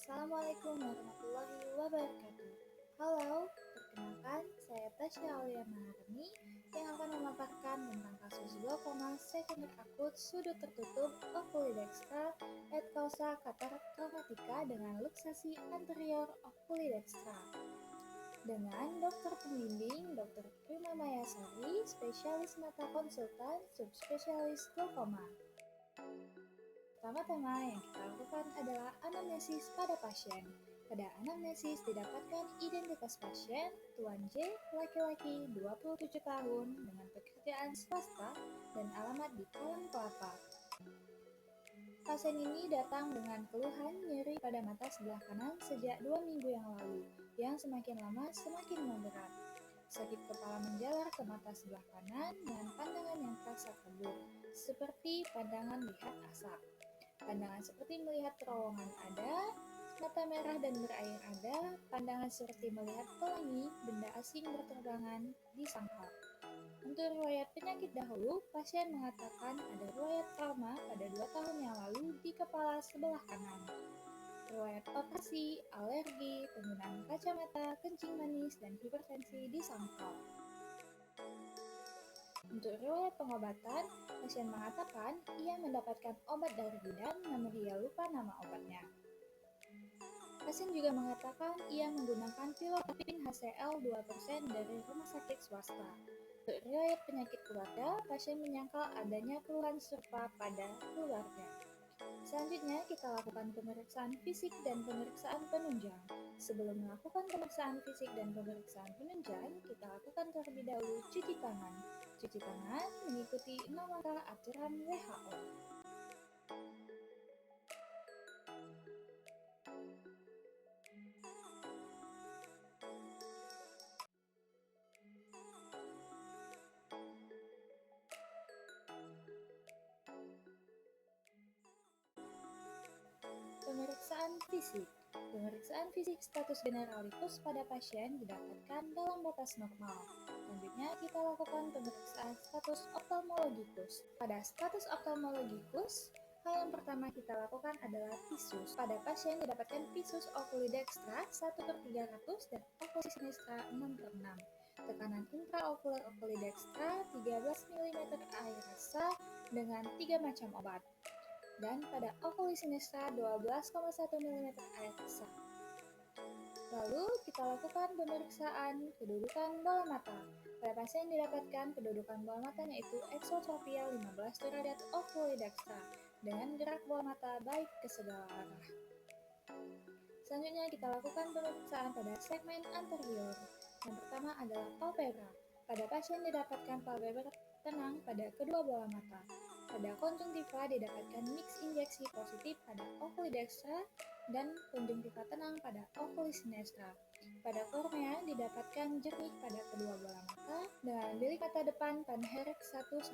Assalamualaikum warahmatullahi wabarakatuh. Halo, perkenalkan saya Tasya Auliana Harni yang akan memaparkan tentang kasus glaukoma sekunder akut sudut tertutup okulodextra et causa katarak traumatika dengan luxasi anterior okulodextra dengan dokter pembimbing Dr. Prima Mayasari, spesialis mata konsultan, subspesialis glaukoma. Pertama-tama yang kita lakukan adalah anamnesis pada pasien. Pada anamnesis didapatkan identitas pasien, Tuan J, laki-laki 27 tahun dengan pekerjaan swasta dan alamat di Kalang Kelapa. Pasien ini datang dengan keluhan nyeri pada mata sebelah kanan sejak 2 minggu yang lalu, yang semakin lama semakin memberat. Sakit kepala menjalar ke mata sebelah kanan dengan pandangan yang terasa kabur, seperti pandangan lihat asap. Pandangan seperti melihat terowongan ada, mata merah dan berair ada, pandangan seperti melihat pelangi, benda asing berterbangan disangkal. Untuk riwayat penyakit dahulu, pasien mengatakan ada riwayat trauma pada 2 tahun yang lalu di kepala sebelah kanan. Riwayat operasi, alergi, penggunaan kacamata, kencing manis, dan hipertensi disangkal. Untuk riwayat pengobatan, pasien mengatakan ia mendapatkan obat dari bidan namun ia lupa nama obatnya. Pasien juga mengatakan ia menggunakan Pilotapin HCl 2% dari rumah sakit swasta. Untuk riwayat penyakit keluarga, pasien menyangkal adanya keluhan serupa pada keluarga. Selanjutnya, kita lakukan pemeriksaan fisik dan pemeriksaan penunjang. Sebelum melakukan pemeriksaan fisik dan pemeriksaan penunjang, kita lakukan terlebih dahulu cuci tangan. Cuci tangan mengikuti 6 langkah aturan WHO. Pemeriksaan fisik. Pemeriksaan fisik status generalitus pada pasien didapatkan dalam batas normal. Selanjutnya, kita lakukan pemeriksaan status oftalmologikus. Pada status oftalmologikus, hal yang pertama kita lakukan adalah visus. Pada pasien didapatkan visus okulodextra 1/300 dan oculis sinistra 6/6. Tekanan intraokular okulodextra 13 mm air rasa dengan 3 macam obat. Dan pada oculis sinistra 12,1 mm air rasa. Lalu kita lakukan pemeriksaan kedudukan bola mata. Pada pasien didapatkan kedudukan bola matanya itu eksotropia 15 derajat okulodextra dengan gerak bola mata baik ke segala arah. Selanjutnya kita lakukan pemeriksaan pada segmen anterior. Yang pertama adalah palpebra. Pada pasien didapatkan palpebra tenang pada kedua bola mata. Pada konjungtiva didapatkan mix injeksi positif pada okulodextra dan konjungtiva tenang pada oculis sinistra. Pada kornea didapatkan jernih pada kedua bola mata dengan bilik mata depan panherek 1-2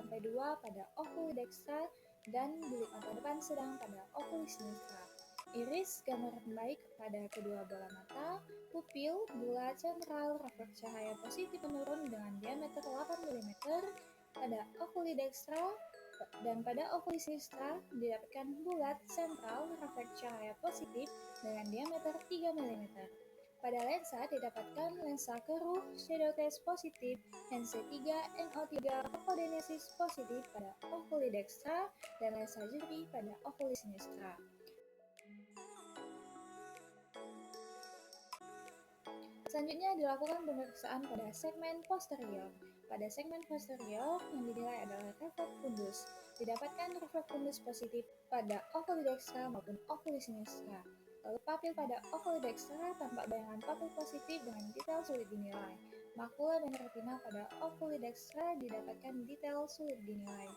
pada okulodextra dan bilik mata depan sedang pada oculis sinistra. Iris gambaran baik pada kedua bola mata, pupil, bulat sentral, refleks cahaya positif menurun dengan diameter 8 mm pada okulodextra dan pada oculis sinistra didapatkan bulat sentral refleks cahaya positif dengan diameter 3 mm. Pada lensa didapatkan lensa keruh, shadow test positif, NC3, NO3, fotodenesis positif pada okulodextra dan lensa jernih pada oculis sinistra. Selanjutnya dilakukan pemeriksaan pada segmen posterior. Pada segmen posterior yang dinilai adalah refleks fundus. Didapatkan refleks fundus positif pada okulodextra maupun oculis sinistra. Lalu papil pada okulodextra tampak bayangan papil positif dengan detail sulit dinilai. Makula dan retina pada okulodextra didapatkan detail sulit dinilai.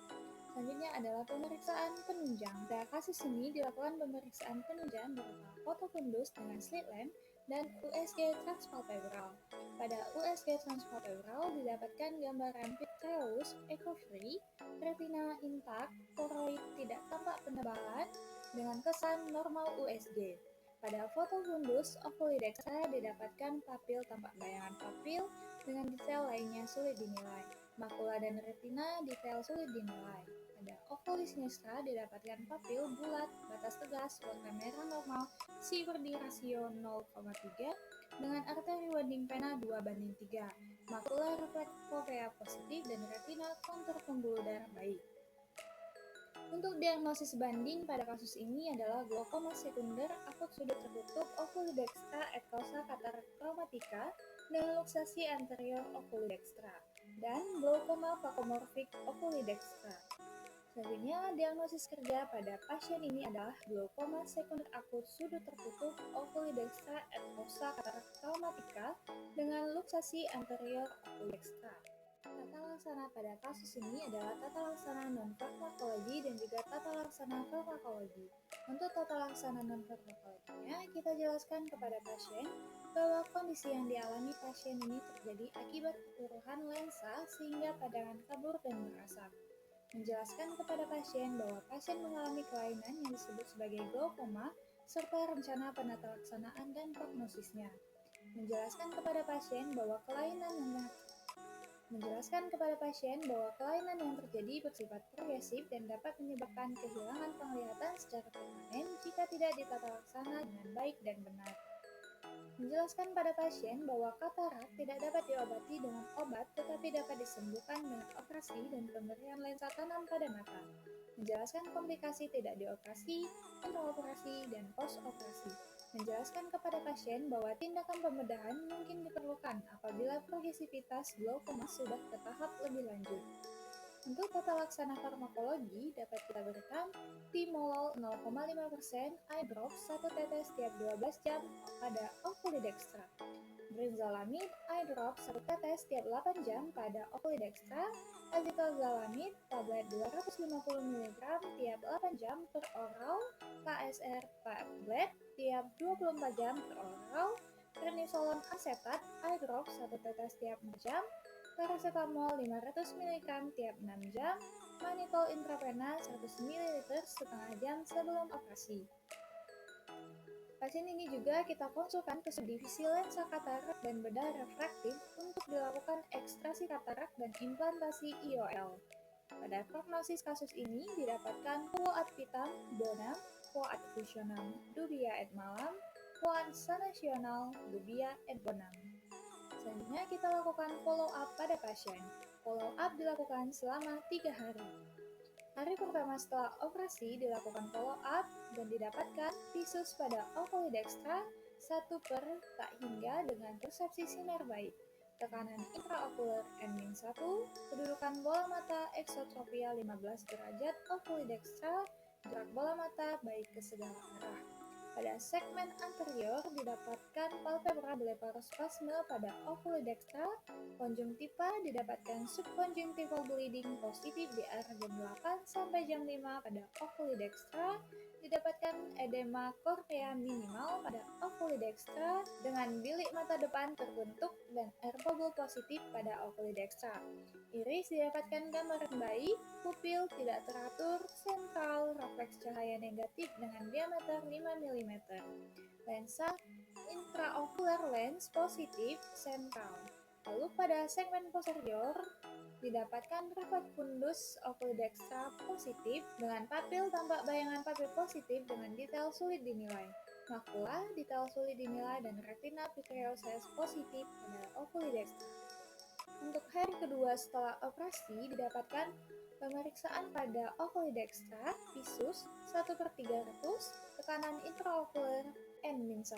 Selanjutnya adalah pemeriksaan penunjang. Pada kasus ini dilakukan pemeriksaan penunjang berupa foto fundus dengan slit lamp dan USG transpalpebral. Pada USG transpalpebral didapatkan gambaran vitreous echo-free, retina intak, koroid tidak tampak penebalan dengan kesan normal USG. Pada foto fundus okulodextra didapatkan papil tampak bayangan papil dengan detail lainnya sulit dinilai. Makula dan retina detail sulit dinilai. Pada oculis sinistra didapatkan papil bulat, batas tegas, warna merah normal, CVD rasio 0,3 dengan arteri banding pena 2:3, makula refleks fovea positif dan retina kontur pembuluh darah baik. Untuk diagnosis banding pada kasus ini adalah glaukoma sekunder akut sudut tertutup oculodextra et causa katarak traumatica dengan luxasi anterior oculodextra dan glaukoma vakomorfik oculodextra. Selanjutnya, diagnosis kerja pada pasien ini adalah glaukoma sekunder akut sudut tertutup oculodextra et causa katarak traumatica dengan luxasi anterior oculodextra. Tata laksana pada kasus ini adalah tata laksana non-farmakologi dan juga tata laksana farmakologi. Untuk tata laksana non-farmakologinya, kita jelaskan kepada pasien bahwa kondisi yang dialami pasien ini terjadi akibat keruruhan lensa sehingga pandangan kabur dan berasap. Menjelaskan kepada pasien bahwa pasien mengalami kelainan yang disebut sebagai glaukoma serta rencana penata laksanaan dan prognosisnya. Menjelaskan kepada pasien bahwa kelainan yang terjadi bersifat progresif dan dapat menyebabkan kehilangan penglihatan secara permanen jika tidak ditata laksana dengan baik dan benar. Menjelaskan pada pasien bahwa katarak tidak dapat diobati dengan obat tetapi dapat disembuhkan dengan operasi dan pemberian lensa tanam pada mata. Menjelaskan komplikasi tidak dioperasi, intraoperasi, dan post-operasi. Menjelaskan kepada pasien bahwa tindakan pembedahan mungkin diperlukan apabila progresivitas glaukoma sudah ke tahap lebih lanjut. Untuk tata laksana farmakologi dapat kita berikan timolol 0,5%, eye drop 1 tetes setiap 12 jam pada oculodextra. Brinzolamid eye drop 1 tetes setiap 8 jam pada oculodextra. Acetazolamid tablet 250 mg tiap 8 jam per oral. KSR tablet tiap 24 jam per oral. Prednisolon asetat eye drop 1 tetes setiap 4 jam. Paracetamol 500 mg tiap 6 jam, mannitol intravena 100 ml setengah jam sebelum operasi. Pasien ini juga kita konsulkan ke subdivisi lensa katarak dan bedah refraktif untuk dilakukan ekstrasi katarak dan implantasi IOL. Pada prognosis kasus ini didapatkan quo ad vitam bonam, quo ad fusionam dubia et malam, quo ad sanational dubia et bonam. Selanjutnya kita lakukan follow up pada pasien. Follow up dilakukan selama 3 hari. Hari pertama setelah operasi dilakukan follow up dan didapatkan visus pada oculodextra 1 per tak hingga dengan persepsi sinar baik. Tekanan intraokuler N-1, kedudukan bola mata eksotropia 15 derajat oculodextra, gerak bola mata baik ke segala arah. Pada segmen anterior didapatkan palpebra blefarospasme pada oculodextra, konjungtiva didapatkan subconjunctival bleeding positif di arah jam 8 sampai jam 5 pada oculodextra, didapatkan edema kornea minimal pada oculodextra dengan bilik mata depan terbentuk dan air bubble positif pada oculodextra. Iris didapatkan gambaran baik, pupil tidak teratur, sentral, refleks cahaya negatif dengan diameter 5 mm. Lensa intraocular lens positif sentral. Lalu pada segmen posterior didapatkan refleks fundus oculodextra positif dengan papil tampak bayangan papil positif dengan detail sulit dinilai. Makula, detail sulit dinilai dan retina vitreosus positif pada oculodextra. Untuk hari kedua setelah operasi didapatkan pemeriksaan pada oculodextra, visus 1/300, tekanan intraokuler N-1,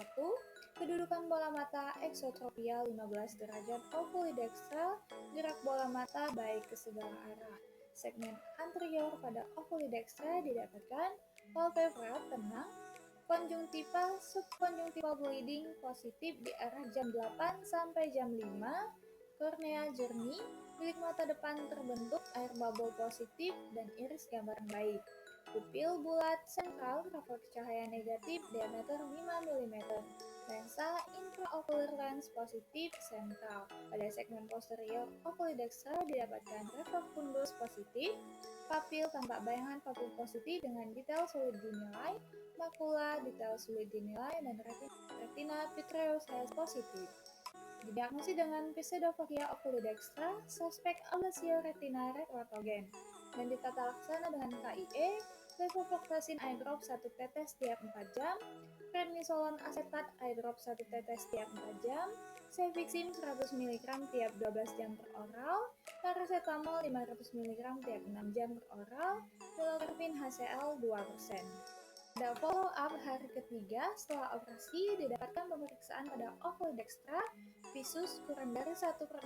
kedudukan bola mata eksotropia 15 derajat oculodextra, gerak bola mata baik ke segala arah. Segmen anterior pada oculodextra didapatkan palpebra tenang, konjungtiva subconjunctival bleeding positif di arah jam 8 sampai jam 5, kornea jernih, bilik mata depan terbentuk air bubble positif dan iris gambaran baik. Pupil bulat sentral, refleks cahaya negatif diameter 5 mm. Lensa intraocular lens positif sentral. Pada segmen posterior oculodextra didapatkan refleks fundus positif, papil tampak bayangan papil positif dengan detail sulit dinilai, makula detail sulit dinilai dan retina vitreosus positif. Didiagnosis dengan pseudofokia oculodextra, suspek ablasio retina retrogratogen. dan ditata laksana dengan KIE, levofloxacin eye drop 1 tetes setiap 4 jam, prednisolon asetat eye drop 1 tetes setiap 4 jam, cefixim 100 mg tiap 12 jam per oral, paracetamol 500 mg tiap 6 jam per oral, pilocarpine HCl 2%. Pada follow up hari ketiga setelah operasi didapatkan pemeriksaan pada ocular dextra, visus kurang dari 1/60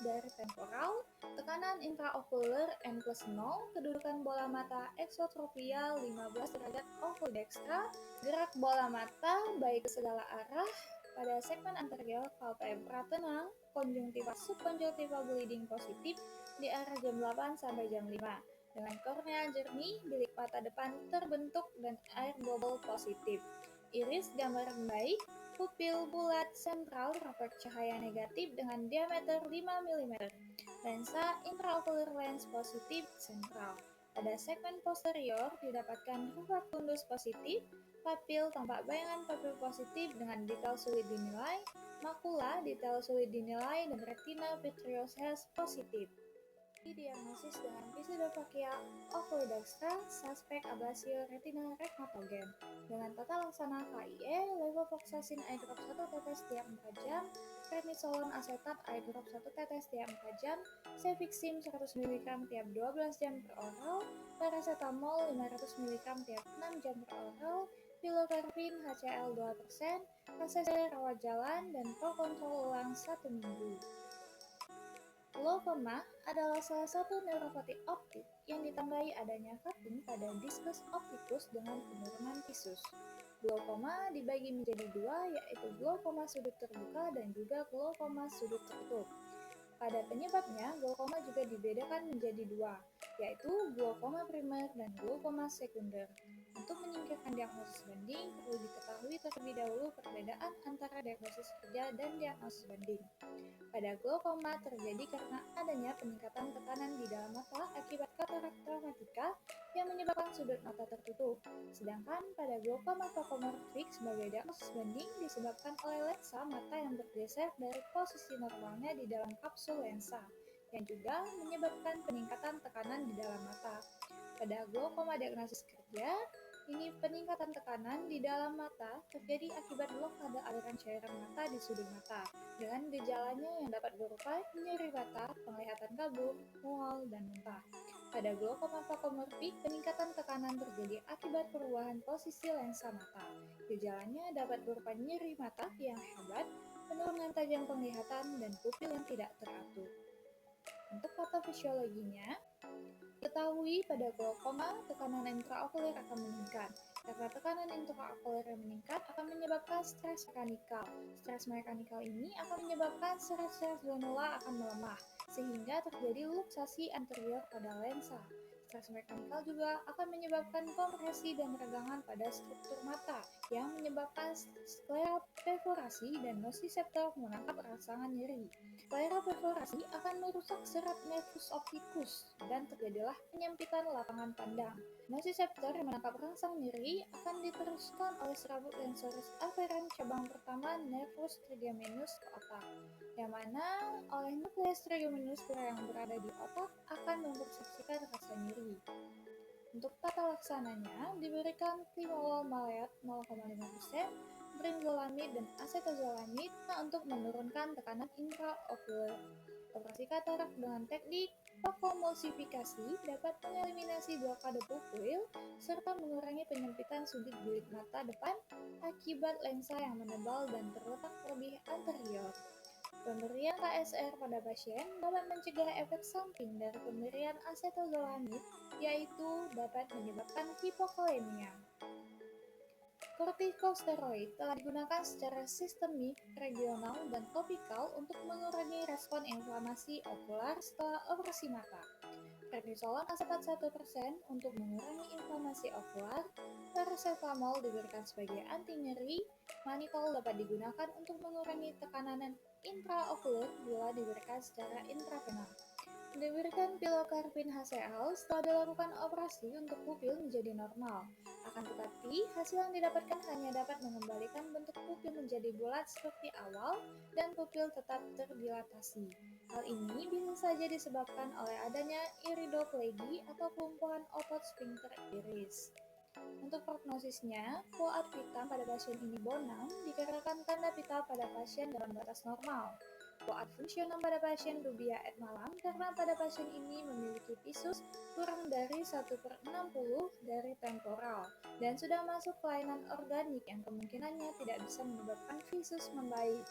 dari temporal, tekanan intraocular N+0, kedudukan bola mata exotropia 15 derajat ocular dextra, gerak bola mata baik ke segala arah, pada segmen anterior palpebra tenang, konjungtiva subkonjungtiva bleeding positif di arah jam 8 sampai jam 5. Dengan kornea jernih, bilik mata depan terbentuk dan air bubble positif. Iris gambaran baik, pupil bulat sentral refleks cahaya negatif dengan diameter 5 mm. Lensa intraocular lens positif sentral. Pada segmen posterior didapatkan refleks fundus positif, papil tampak bayangan papil positif dengan detail sulit dinilai, makula detail sulit dinilai dan retina vitreosus positif. Diagnosis dengan pseudofakia ocular dextra, suspek ablasio retina rheumatogene. Dengan tata laksana KIE, levofloxacin eye drop 1 tetes setiap 4 jam, prednisolon asetat eye drop 1 tetes setiap 4 jam, cefixim 100 mg tiap 12 jam per oral, paracetamol 500 mg tiap 6 jam per oral, pilocarpine HCl 2%, ACC rawat jalan, dan prokontrol ulang 1 minggu. Glaukoma adalah salah satu neuropati optik yang ditandai adanya cutting pada diskus optikus dengan penurunan visus. Glaukoma dibagi menjadi dua, yaitu glaukoma sudut terbuka dan juga glaukoma sudut tertutup. Pada penyebabnya, glaukoma juga dibedakan menjadi dua, yaitu glaukoma primer dan glaukoma sekunder. Untuk menyingkirkan diagnosis banding, perlu diketahui terlebih dahulu perbedaan antara diagnosis kerja dan diagnosis banding. Pada glaukoma terjadi karena adanya peningkatan tekanan di dalam mata akibat katarak traumatika yang menyebabkan sudut mata tertutup. Sedangkan pada glaukoma fokomorfik sebagai diagnosis banding disebabkan oleh lensa mata yang bergeser dari posisi normalnya di dalam kapsul lensa, yang juga menyebabkan peningkatan tekanan di dalam mata. Pada glaukoma diagnosis kerja, ini peningkatan tekanan di dalam mata terjadi akibat blokade aliran cairan mata di sudut mata, dengan gejalanya yang dapat berupa nyeri mata, penglihatan kabur, mual, dan muntah. Pada glaukoma fokomorfik, peningkatan tekanan terjadi akibat perubahan posisi lensa mata. Gejalanya dapat berupa nyeri mata yang hebat, penurunan tajam penglihatan, dan pupil yang tidak teratur. Untuk patofisiologinya, ketahui pada glaukoma, tekanan intraokuler akan meningkat. Karena tekanan intraokuler yang meningkat akan menyebabkan stres mekanikal. Stres mekanikal ini akan menyebabkan serat-serat granula akan melemah, sehingga terjadi luksasi anterior pada lensa. Stres mekanikal juga akan menyebabkan kompresi dan regangan pada struktur mata, yang menyebabkan sklera perforasi dan nociceptor menangkap rangsangan nyeri. Sklera perforasi akan merusak serat nervus opticus dan terjadilah penyempitan lapangan pandang. Nociceptor yang menangkap rangsang nyeri akan diteruskan oleh serabut lensoris afferens cabang pertama nervus trigeminus ke otak, yang mana oleh nukleus trigeminus yang berada di otak akan mempersepsikan rasa nyeri. Untuk tata laksananya diberikan timolol maleat 0,5%, brinzolamid dan acetazolamid untuk menurunkan tekanan intraokuler. Operasi katarak dengan teknik fokomulsifikasi dapat mengeliminasi blokade pupil serta mengurangi penyempitan sudut bilik mata depan akibat lensa yang menebal dan terletak lebih anterior. Pemberian KSR pada pasien dapat mencegah efek samping dari pemberian acetazolamid, yaitu dapat menyebabkan hipokalemia. Kortikosteroid telah digunakan secara sistemik, regional, dan topikal untuk mengurangi respon inflamasi okular setelah operasi mata. Prednisolon asetat 1% untuk mengurangi inflamasi okular, paracetamol diberikan sebagai anti nyeri, mannitol dapat digunakan untuk mengurangi tekanan intraokular bila diberikan secara intravenal. Diberikan pilokarpin HCl setelah dilakukan operasi untuk pupil menjadi normal. Akan tetapi, hasil yang didapatkan hanya dapat mengembalikan bentuk pupil menjadi bulat seperti awal dan pupil tetap terdilatasi. Hal ini bisa saja disebabkan oleh adanya iridoplegi atau kelumpuhan otot sphincter iris. Untuk prognosisnya, puat vitam pada pasien ini bonang dikarenakan tanda vital pada pasien dalam batas normal. Puat fungsional pada pasien dubia et malam karena pada pasien ini memiliki visus kurang dari 1/60 dari temporal dan sudah masuk kelainan organik yang kemungkinannya tidak bisa menyebabkan visus membaik.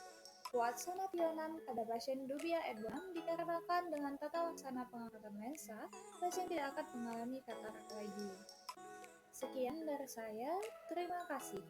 Puat sanationam pada pasien dubia et bonang dikarenakan dengan tata laksana pengangkatan lensa, pasien tidak akan mengalami katarak lagi. Sekian dari saya, terima kasih.